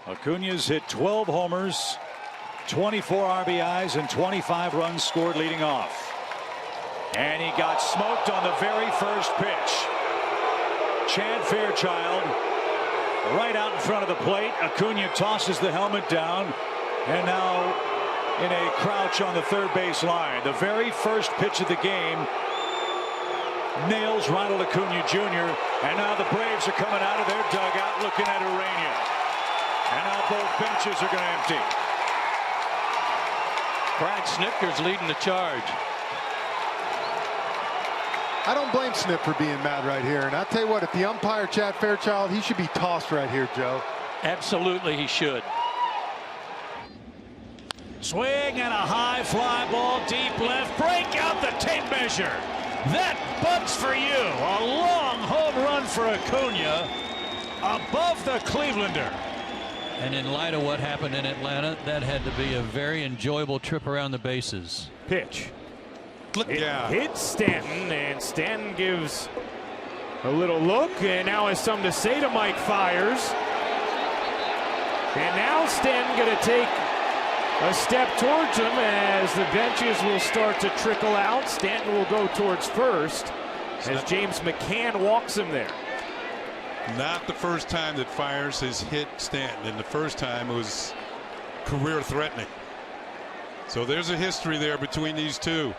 Acuna's hit 12 homers, 24 RBIs, and 25 runs scored leading off. And he got smoked on the very first pitch. Chad Fairchild right out in front of the plate. Acuna tosses the helmet down, and now in a crouch on the third base line. The very first pitch of the game nails Ronald Acuna Jr. And now the Braves are coming out of their dugout looking at Urania. And now both benches are going to empty. Brad Snitker's leading the charge. I don't blame Snip for being mad right here. And I'll tell you what, if the umpire Chad Fairchild, he should be tossed right here, Joe. Absolutely, he should. Swing and a high fly ball deep left. Break out the tape measure. That bunts for you. A long home run for Acuna above the Clevelander. And in light of what happened in Atlanta, that had to be a very enjoyable trip around the bases. Pitch. Hits Stanton, and Stanton gives a little look, and now has something to say to Mike Fiers. And now Stanton going to take a step towards him as the benches will start to trickle out. Stanton will go towards first as James McCann walks him there. Not the first time that Fiers has hit Stanton, and the first time it was career threatening. So there's a history there between these two.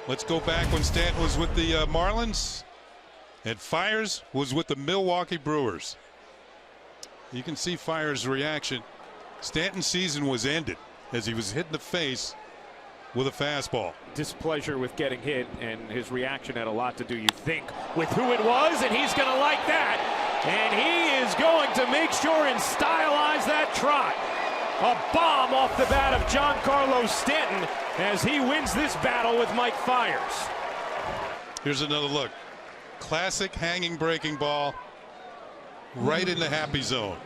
Let's go back when Stanton was with the Marlins and Fiers was with the Milwaukee Brewers. You can see Fiers' reaction. Stanton's season was ended as he was hit in the face with a fastball. Displeasure with getting hit, and his reaction had a lot to do, you think, with who it was, and he's going to like that. And he is going to make sure and stylize that trot. A bomb off the bat of Giancarlo Stanton as he wins this battle with Mike Fiers. Here's another look. Classic hanging breaking ball right in the happy zone.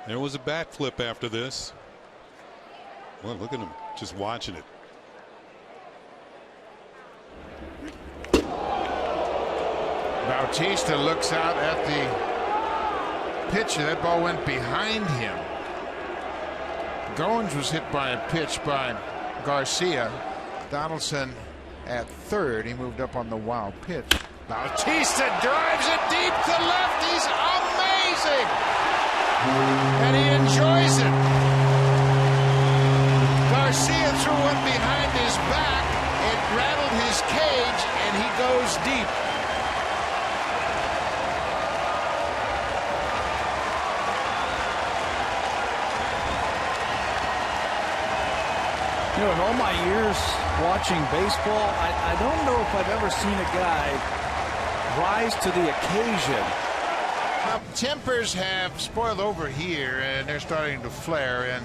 There was a bat flip after this. Well, look at him just watching it. Bautista looks out at the pitch, and that ball went behind him. Goins was hit by a pitch by Garcia. Donaldson at third. He moved up on the wild pitch. Bautista drives it deep to left. He's amazing. And he enjoys it. Garcia threw one behind his back. It rattled his cage, and he goes deep. You know, in all my years watching baseball, I don't know if I've ever seen a guy rise to the occasion. Tempers have spoiled over here, and they're starting to flare. And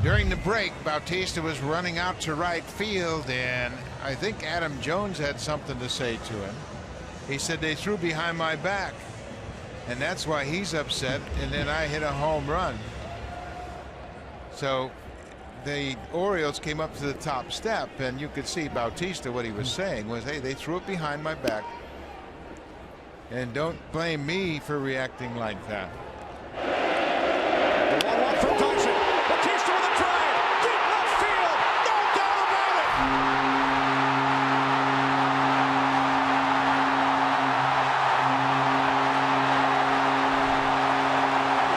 during the break, Bautista was running out to right field, and I think Adam Jones had something to say to him. He said, they threw behind my back, and that's why he's upset, and then I hit a home run. So the Orioles came up to the top step, and you could see Bautista, what he was saying was, hey, they threw it behind my back, and don't blame me for reacting like that. The 1-1 from Dodson. Bautista with a drive. Deep left field. No doubt about it.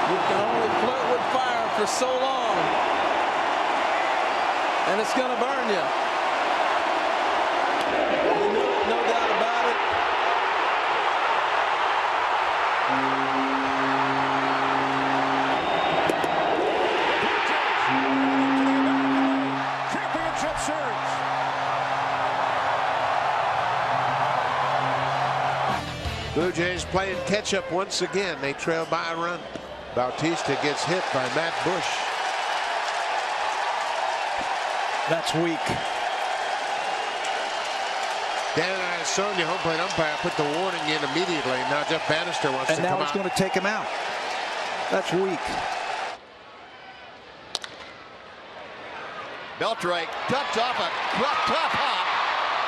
You can only flirt with fire for so long, and it's going to burn you. No doubt about it. Championship series. Blue Jays playing catch up once again. They trail by a run. Bautista gets hit by Matt Bush. That's weak. Dan Sonia, home plate umpire, put the warning in immediately. Now Jeff Bannister wants to come out. And now it's going to take him out. That's weak. Beltrake cuts off a tough hop,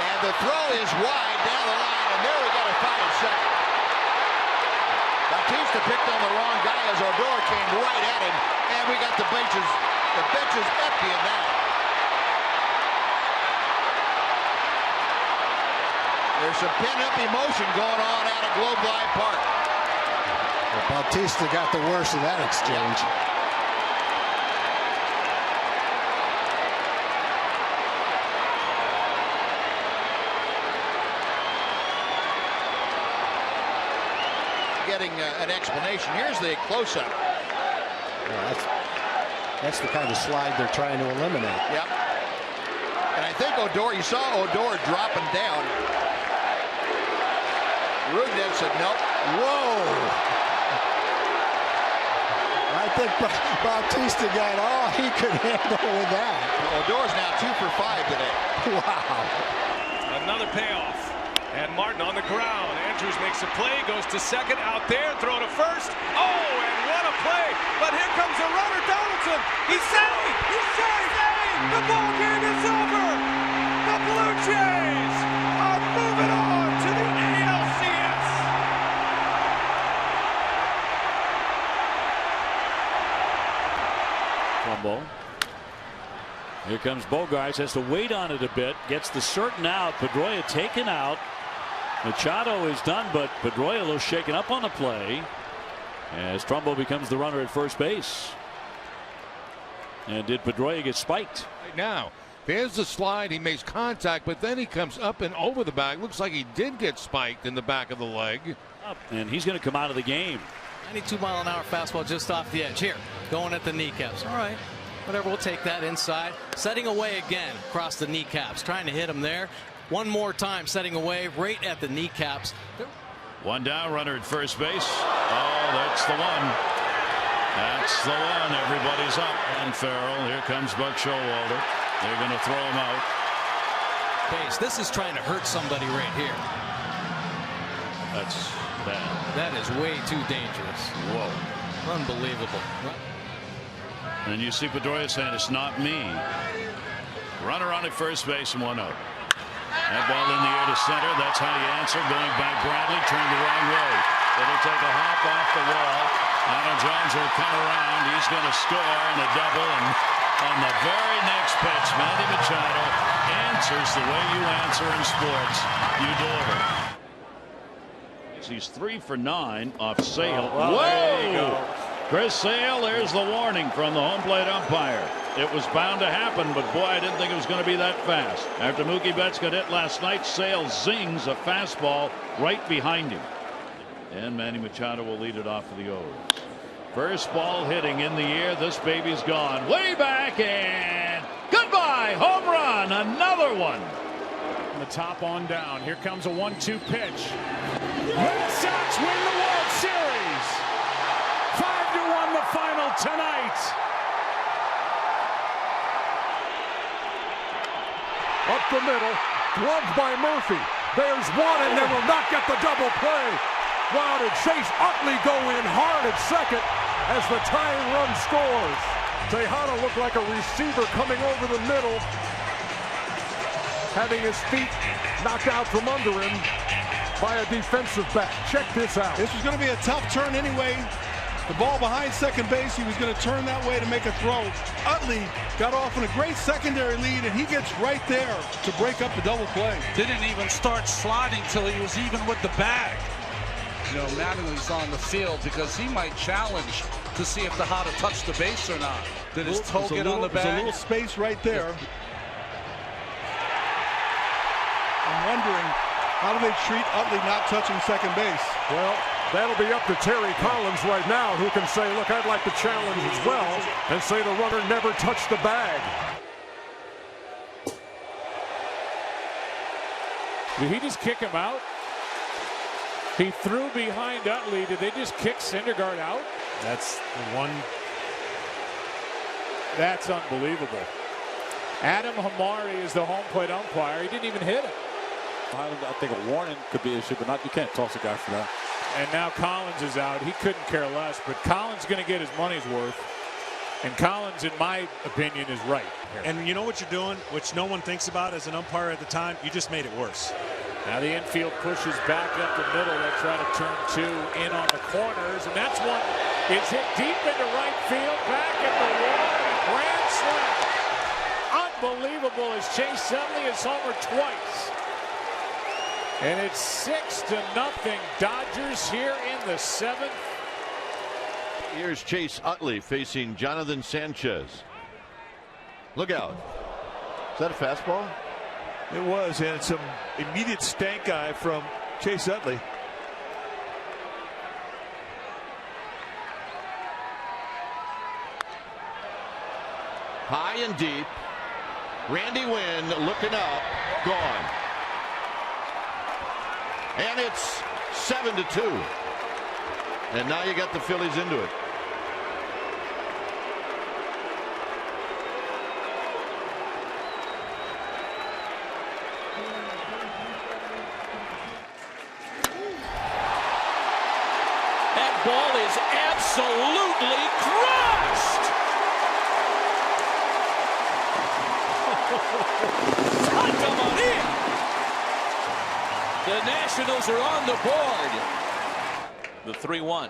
and the throw is wide down the line, and there we got a fight in second. Bautista picked on the wrong guy as Odor came right at him, and we got the bench is emptying now. There's some pent-up emotion going on out of Globe Life Park. Well, Bautista got the worst of that exchange. Getting an explanation. Here's the close-up. Yeah, that's the kind of slide they're trying to eliminate. Yep. And I think Odor, you saw Odor dropping down. Rudnev said, nope. Whoa! I think Bautista got all he could handle with that. Odor's now 2 for 5 today. Wow. Another payoff. And Martin on the ground. Andrews makes a play, goes to second, out there, throw to first. Oh, and what a play. But here comes a runner, Donaldson. He's saved! He's saved! The ball game is over! The Blue Jays are moving on to the ALCS! Trumbo. Here comes Bogaerts, has to wait on it a bit, gets the certain out. Pedroia taken out. Machado is done, but Pedroia a little shaken up on the play as Trumbo becomes the runner at first base. And did Pedroia get spiked? Right now, there's the slide. He makes contact, but then he comes up and over the bag. Looks like he did get spiked in the back of the leg. And he's going to come out of the game. 92-mile-an-hour fastball just off the edge. Here, going at the kneecaps. All right, whatever. We'll take that inside. Setting away again across the kneecaps. Trying to hit him there. One more time, setting away right at the kneecaps. One down, runner at first base. Oh, that's the one. That's the one. Everybody's up. And Farrell. Here comes Buck Showalter. They're going to throw him out. Base. This is trying to hurt somebody right here. That's bad. That is way too dangerous. Whoa. Unbelievable. And you see Pedroia saying it's not me. Runner on at first base and 1 out. That ball in the air to center. That's how you answer. Going by Bradley. Turned the wrong way. It'll take a hop off the wall. Adam Jones will come around. He's going to score in a double. And on the very next pitch, Manny Machado answers the way you answer in sports. You deliver. He's 3 for 9 off Sale. Oh, well, there you go. Chris Sale, there's the warning from the home plate umpire. It was bound to happen, but boy, I didn't think it was going to be that fast. After Mookie Betts got hit last night, Sale zings a fastball right behind him. And Manny Machado will lead it off for the O's. First ball hitting in the air. This baby's gone way back, and goodbye. Home run. Another one. From the top on down. Here comes a 1-2 pitch. Red Sox win the World Series. 5-1 the final tonight. Up the middle, gloved by Murphy. There's one, and they will not get the double play. Wow, did Chase Utley go in hard at second as the tying run scores. Tejada looked like a receiver coming over the middle, having his feet knocked out from under him by a defensive back. Check this out. This was going to be a tough turn anyway. The ball behind second base, he was going to turn that way to make a throw. Utley got off on a great secondary lead, and he gets right there to break up the double play. Didn't even start sliding till he was even with the bag. You know, Mattingly's on the field because he might challenge to see if Tejada touched the base or not. Did his toe get on the bag? There's a little space right there. I'm wondering, how do they treat Utley not touching second base? Well, that'll be up to Terry Collins right now, who can say, look, I'd like to challenge as well, and say the runner never touched the bag. Did he just kick him out? He threw behind Utley. Did they just kick Syndergaard out? That's the one. That's unbelievable. Adam Hamari is the home plate umpire. He didn't even hit him. I think a warning could be issued, but you can't toss a guy for that. And now Collins is out. He couldn't care less, but Collins is going to get his money's worth. And Collins, in my opinion, is right. And you know what you're doing, which no one thinks about as an umpire at the time? You just made it worse. Now the infield pushes back up the middle. They try to turn two in on the corners, and that's one is hit deep into right field, back at the wall, grand slam. Unbelievable as Chase Utley has homered twice. And it's 6-0 Dodgers here in the 7th. Here's Chase Utley facing Jonathan Sanchez. Look out. Is that a fastball? It was, and some immediate stank eye from Chase Utley. High and deep. Randy Wynn looking up, gone. And it's 7-2. And now you got the Phillies into it. That ball is absolutely crushed. The Nationals are on the board. The 3-1.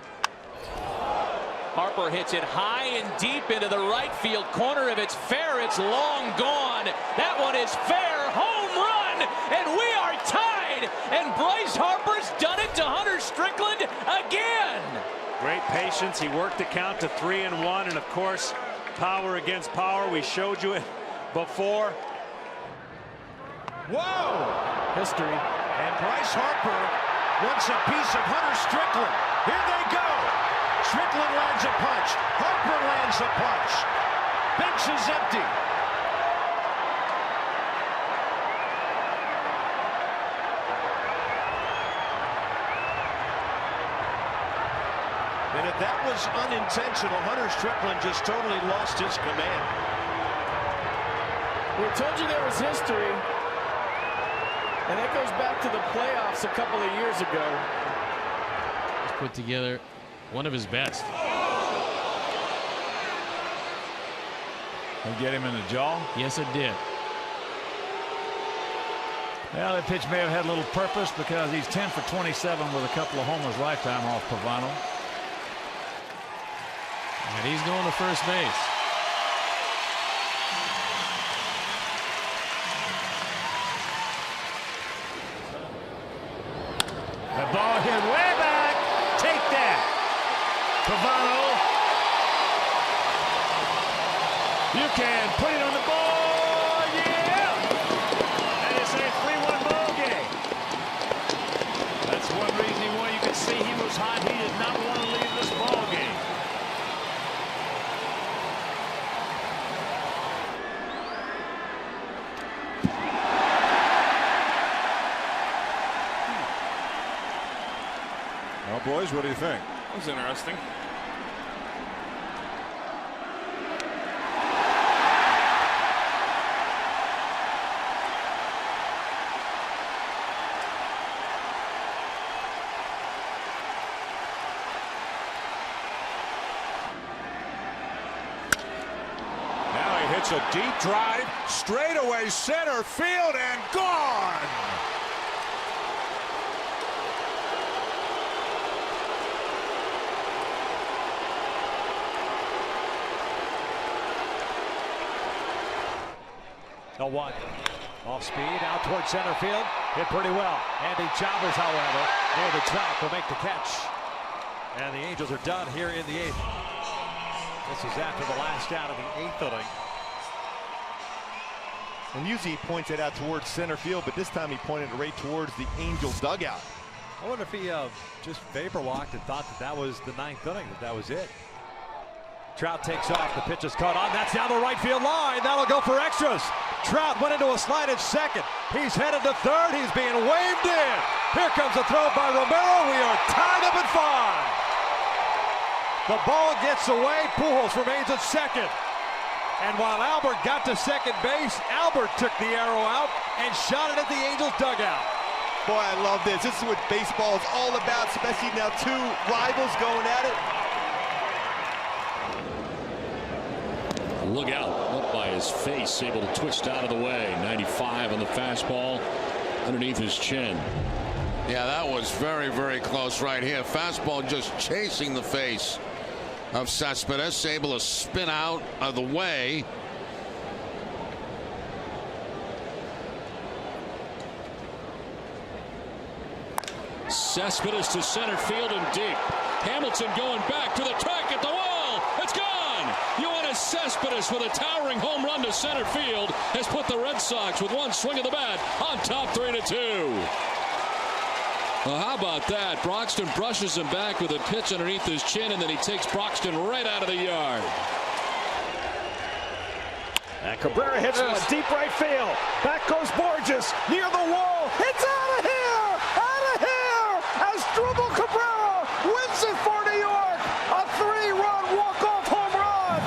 Harper hits it high and deep into the right field corner. If it's fair, it's long gone. That one is fair. Home run, and we are tied. And Bryce Harper's done it to Hunter Strickland again. Great patience. He worked the count to 3-1, and of course, power against power. We showed you it before. Whoa! History. And Bryce Harper wants a piece of Hunter Strickland. Here they go. Strickland lands a punch. Harper lands a punch. Bench is empty. And if that was unintentional, Hunter Strickland just totally lost his command. We told you there was history. And that goes back to the playoffs a couple of years ago. He's put together one of his best. And get him in the jaw? Yes, it did. Well, that pitch may have had a little purpose because he's 10 for 27 with a couple of homers lifetime off Pavano. And he's going to first base. The ball hit way back. Take that. Pavano. You can put it on the board. Yeah. That is a 3-1 ball game. That's one reason you can see he was hot. He did not want to leave this ball game. Well, boys, what do you think? That was interesting. Now he hits a deep drive, straightaway center field, and gone. A 1. Off speed out towards center field. Hit pretty well. Andy Chalmers, however, near the track will make the catch. And the Angels are done here in the 8th. This is after the last out of the 8th inning. And usually he points it out towards center field, but this time he pointed it right towards the Angels dugout. I wonder if he just vapor walked and thought that was the 9th inning, that was it. Trout takes off. The pitch is caught on. That's down the right field line. That'll go for extras. Trout went into a slide at second. He's headed to third. He's being waved in. Here comes a throw by Romero. We are tied up at 5. The ball gets away. Pujols remains at second. And while Albert got to second base, Albert took the arrow out and shot it at the Angels dugout. Boy, I love this. This is what baseball is all about, especially now two rivals going at it. Look out, up by his face, able to twist out of the way. 95 on the fastball. underneath his chin. Yeah, that was very, very close right here. Fastball just chasing the face of Cespedes, able to spin out of the way. Cespedes to center field and deep. Hamilton going back to the track at the wall. It's gone. Yoenis Cespedes with a towering home run to center field has put the Red Sox with one swing of the bat on top 3-2. Well, how about that? Broxton brushes him back with a pitch underneath his chin, and then he takes Broxton right out of the yard. And Cabrera hits one deep right field. Back goes Borges near the wall. It's out of here! Out of here! As Drupal Cabrera wins it for New York. A 3-run walk-off home run.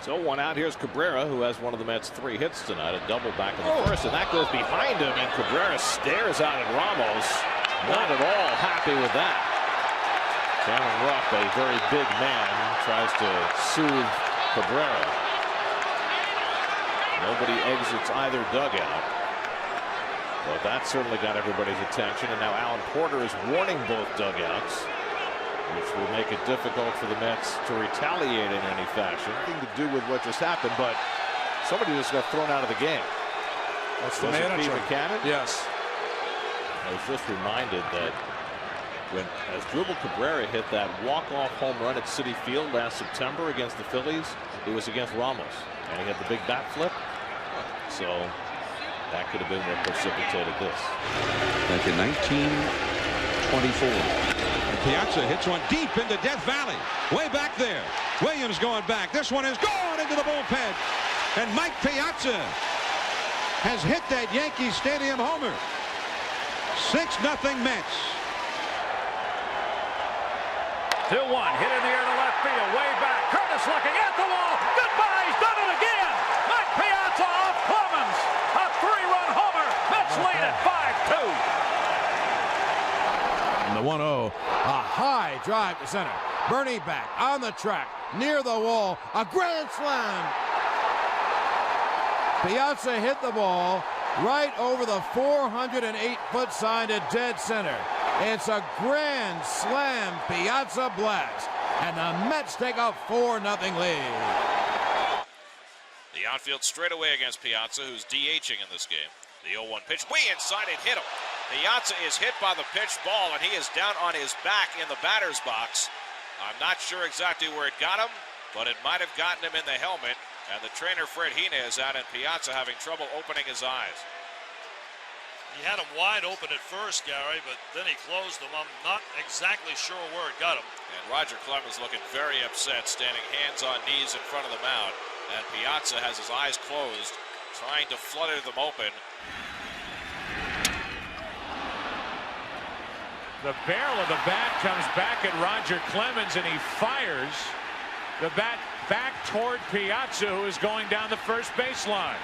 So one out. Here's Cabrera, who has one of the Mets' 3 hits tonight. A double back in the first, and that goes behind him. And Cabrera stares out at Ramos. Not at all happy with that. Cameron Rupp, a very big man, tries to soothe Cabrera. Nobody exits either dugout. But that certainly got everybody's attention. And now Alan Porter is warning both dugouts, which will make it difficult for the Mets to retaliate in any fashion. Nothing to do with what just happened, but somebody just got thrown out of the game. That's the manager. Buchanan? Yes. I was just reminded that as Drupal Cabrera hit that walk-off home run at Citi Field last September against the Phillies, it was against Ramos, and he had the big bat flip. So that could have been what precipitated this. Back in 1924. Piazza hits one deep into Death Valley. Way back there. Williams going back. This one is gone into the bullpen. And Mike Piazza has hit that Yankee Stadium homer. 6-0 Mets. 2-1. Hit in the air to left field. Way back. Curtis looking at the wall. Goodbye. He's done it again. Mike Piazza off Clemens. A 3-run homer. Mets lead at 5-2. The 1-0, a high drive to center. Bernie back on the track, near the wall, a grand slam. Piazza hit the ball right over the 408-foot sign to dead center. It's a grand slam Piazza blast, and the Mets take a 4-0 lead. The outfield straightaway against Piazza, who's DHing in this game. The 0-1 pitch, way inside, it hit him. Piazza is hit by the pitch ball, and he is down on his back in the batter's box. I'm not sure exactly where it got him, but it might have gotten him in the helmet. And the trainer, Fred Hina, is out, and Piazza having trouble opening his eyes. He had him wide open at first, Gary, but then he closed them. I'm not exactly sure where it got him. And Roger Clemens looking very upset, standing hands on knees in front of the mound. And Piazza has his eyes closed, trying to flutter them open. The barrel of the bat comes back at Roger Clemens, and he fires the bat back toward Piazza, who is going down the first baseline.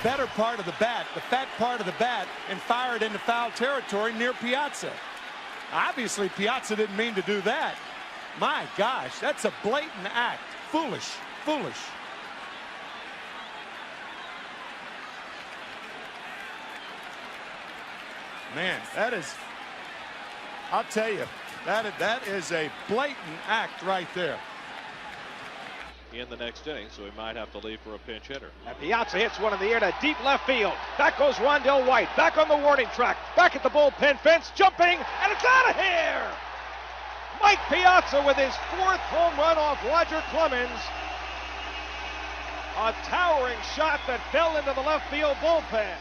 Better part of the bat, the fat part of the bat, and fired into foul territory near Piazza. Obviously, Piazza didn't mean to do that. My gosh, that's a blatant act. Foolish, foolish. Man, that is, I'll tell you, that is a blatant act right there. In the next inning, so he might have to leave for a pinch hitter. And Piazza hits one in the air to deep left field. Back goes Rondell White, back on the warning track, back at the bullpen fence, jumping, and it's out of here! Mike Piazza with his 4th home run off Roger Clemens. A towering shot that fell into the left field bullpen.